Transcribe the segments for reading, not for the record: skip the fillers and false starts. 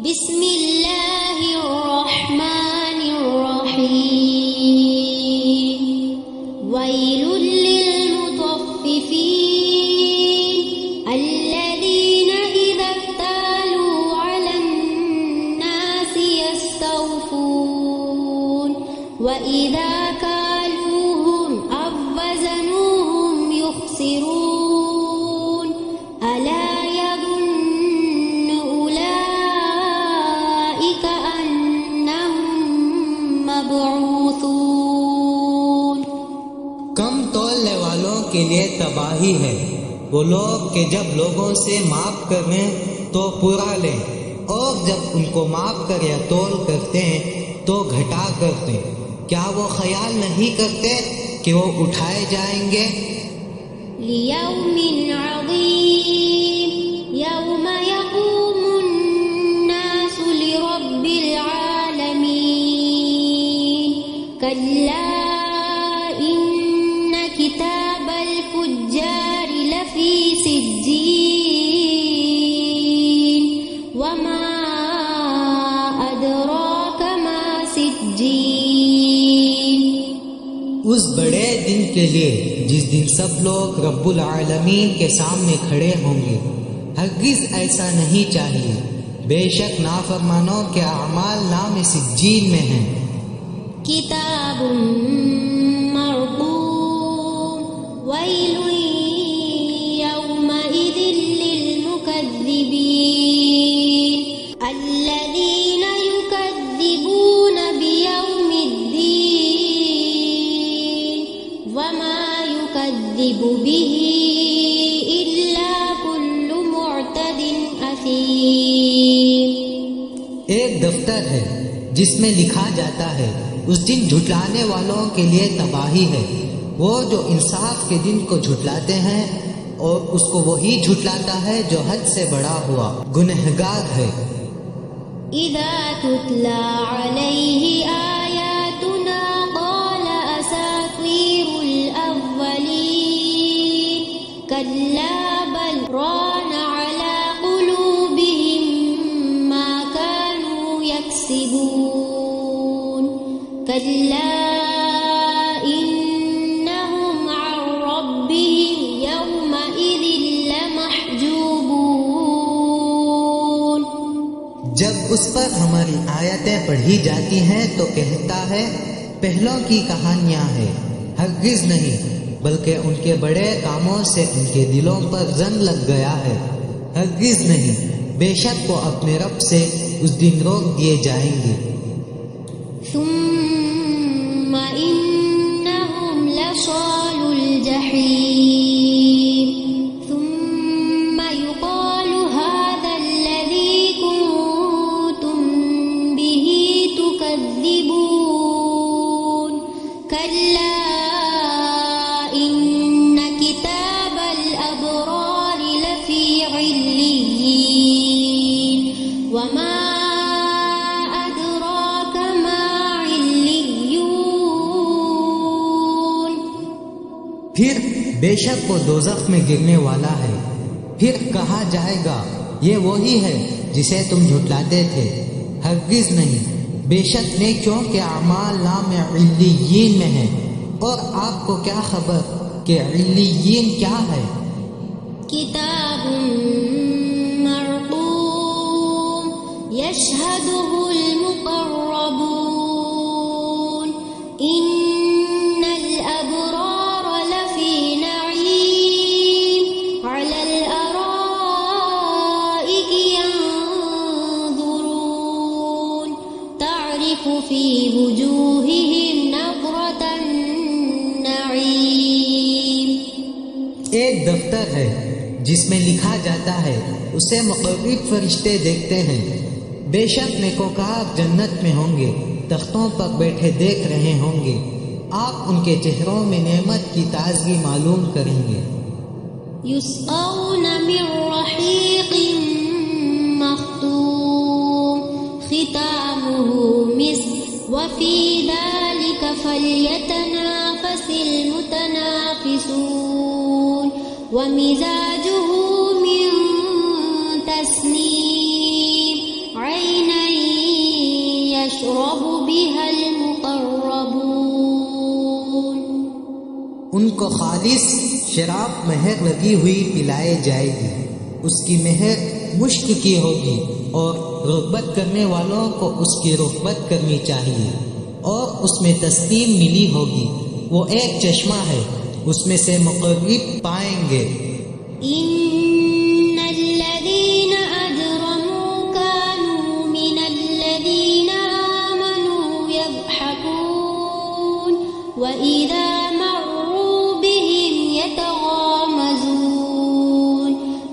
بسم اللہ الرحمن الرحیم ویل للمطففین الذین اذا اکتالوا علی الناس یستوفون واذا کالوهم او وزنوهم یخسرون الا کم تولنے والوں کے لیے تباہی ہے وہ لوگ کہ جب لوگوں سے معاف کریں تو پورا لیں، اور جب ان کو معاف کر یا تول کرتے ہیں تو گھٹا کرتے ہیں۔ کیا وہ خیال نہیں کرتے کہ وہ اٹھائے جائیں گے؟ لیوم عظیم یوم یقوم الناس لرب العالمین کلا کتاب الفجار لفی سجین وما ادراک ما سجین۔ اس بڑے دن کے لیے جس دن سب لوگ رب العالمین کے سامنے کھڑے ہوں گے، ہرگز ایسا نہیں چاہیے، بے شک نافرمانوں کے اعمال نام سجین میں ہیں۔ کتاب ویل یومئذ للمکذبین الذین یکذبون بیوم الدین وما یکذب به الا کل معتد اثیم۔ ایک دفتر ہے جس میں لکھا جاتا ہے اس دن جھٹلانے والوں کے لیے تباہی ہے، وہ جو انصاف کے دن کو جھٹلاتے ہیں اور اس کو وہی جھٹلاتا ہے جو حد سے بڑا ہوا گنہگار ہے۔ اذا تتلی علیہ آیاتنا قال اساطیر الاولین کلا بل ران علی قلوبہم ما كانوا یکسبون کلا جب اس پر ہماری آیتیں پڑھی جاتی ہیں تو کہتا ہے پہلوں کی کہانیاں ہیں، ہرگز نہیں، بلکہ ان کے بڑے کاموں سے ان کے دلوں پر زنگ لگ گیا ہے، ہرگز نہیں، بے شک وہ اپنے رب سے اس دن روک دیے جائیں گے۔ ثم انہم لصال الجحیم ثم یقال هذا الذی کنتم به تکذبون کلا ان کتاب الابرار لفی علیین وما پھر بے شک وہ دوزخ میں گرنے والا ہے، پھر کہا جائے گا یہ وہی ہے جسے تم جھٹلاتے تھے، ہرگز نہیں، بے شک نیکیوں کے اعمال نام علیین میں ہیں، اور آپ کو کیا خبر کہ علیین کیا ہے؟ کتاب مرقوم یشہدہ المقربون ان الابرار لفی نعیم علی الارائک ینظرون تعرف فی وجوہہم نظرۃ النعیم۔ ایک دفتر ہے جس میں لکھا جاتا ہے اسے مقرب فرشتے دیکھتے ہیں، بے شک نیکوکار جنت میں ہوں گے، تختوں پر بیٹھے دیکھ رہے ہوں گے، آپ ان کے چہروں میں نعمت کی تازگی معلوم کریں گے۔ یسقون من رحیق مختوم ختامہ مسک وفی ذلک فلیتنافس المتنافسون ومزاجه من تسنیم عین ان کو خالص شراب مہر لگی ہوئی پلائی جائے گی، اس کی مہر مشک کی ہوگی، اور رغبت کرنے والوں کو اس کی رغبت کرنی چاہیے، اور اس میں تسلیم ملی ہوگی۔ وہ ایک چشمہ ہے، اس میں سے مقرب پائیں گے۔ إن الذين أجرموا كانوا من الذين آمنوا يضحكون وإذا مروا بهم يتغامزون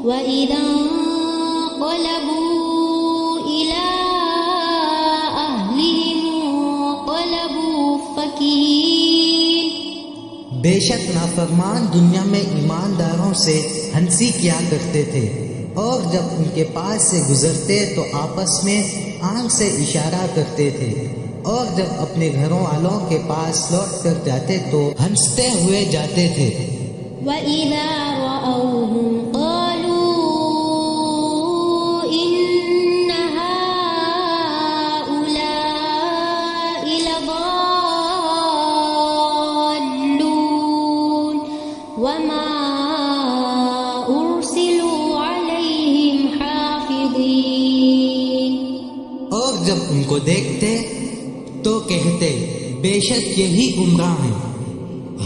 وإذا انقلبوا إلى أهلهم انقلبوا فكهين۔ بے شک نافرمان دنیا میں ایمانداروں سے ہنسی کیا کرتے تھے، اور جب ان کے پاس سے گزرتے تو آپس میں آنکھ سے اشارہ کرتے تھے، اور جب اپنے گھروں والوں کے پاس لوٹ کر جاتے تو ہنستے ہوئے جاتے تھے۔ وَإِذَا رَأَوْهُمْ قَالُوا إِنَّ هَٰؤُلَاءِ لَضَالُّونَ وَمَا أُرْسِلُوا عَلَيْهِمْ حَافِظِينَ۔ اور جب ان کو دیکھتے تو کہتے بے شک یہی گمراہ ہیں،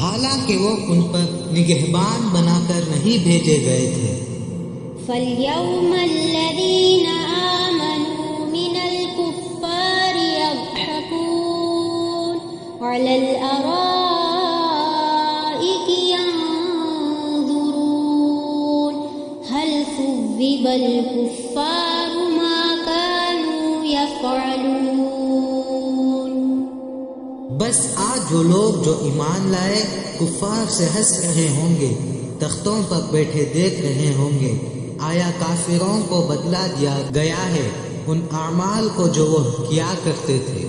حالانکہ وہ ان پر نگہبان بنا کر نہیں بھیجے گئے تھے۔ فَالْيَوْمَ الَّذِينَ آمَنُوا مِنَ الْكُفَّارِ يَضْحَكُونَ عَلَى الْأَرَائِكِ يَنظُرُونَ هَلْ ثُوِّبَ الْكُفَّارُ مَا كَانُوا يَفْعَلُونَ۔ بس آج وہ لوگ جو ایمان لائے کفار سے ہنس رہے ہوں گے، تختوں پر بیٹھے دیکھ رہے ہوں گے، آیا کافروں کو بدلہ دیا گیا ہے ان اعمال کو جو وہ کیا کرتے تھے۔